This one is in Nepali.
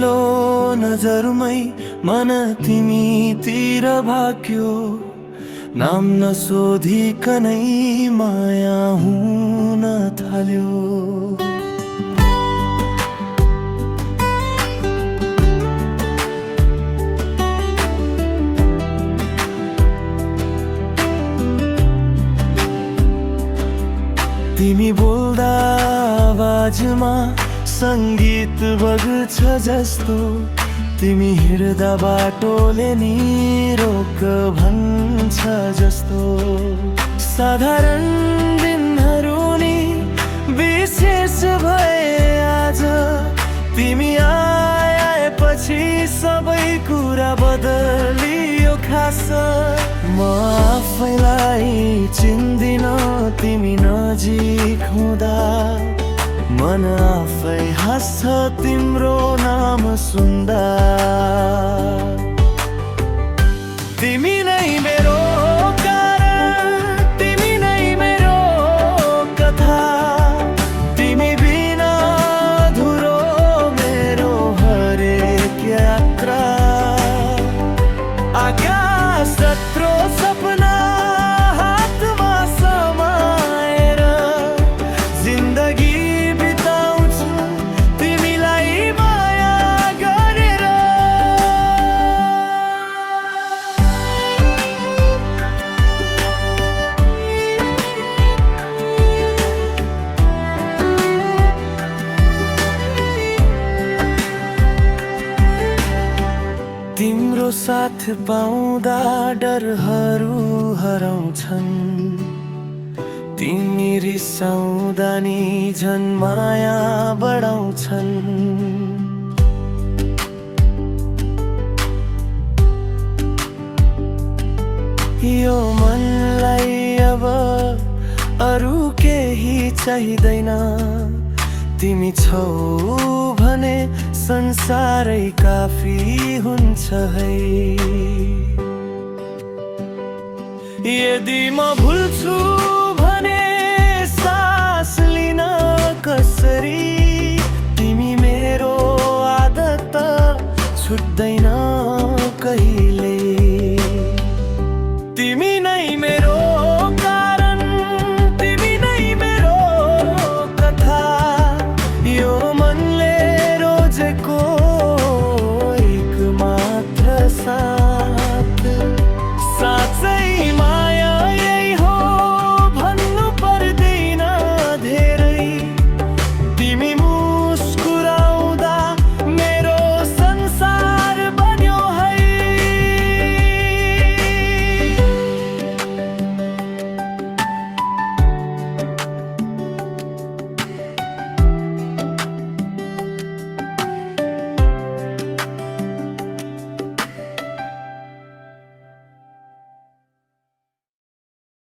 पहिलो नजरमै मन तिमीतिर भाग्यो, नाम नसोधिकनै माया हुन थाल्यो। तिमी बोल्दा आवाजमा संगीत बग्छ जस्तो, तिमी हिँड्दा बाटोले नि रोक भन्छ जस्तो। साधारण दिनहरू नि विशेष भए आज, तिमी आएपछि सबै कुरा बदलियो खास। म आफैलाई चिन्दिन तिमी नजिक हुँदा, मन आफै हाँस्छ तिम्रो नाम सुन्दा। तिमी नै मेरो कारण, तिमी नै मेरो कथा, तिमी बिना अधुरो मेरो हरेक यात्रा। आकाश जत्रो सपना हातमा समाएर जिन्दगी तिम्रो साथ पाउँदा डरहरू हराउँछन्, तिमी रिसाउँदा नि झन् माया बढाउँछन्। यो मनलाई अब अरू केही चाहिँदैन, तिमी छौ भने संसारै काफी हुन्छ है। यदि म भुल्छु भने सास लिन कसरी, तिमी मेरो आदत छुट्दैन कहिले।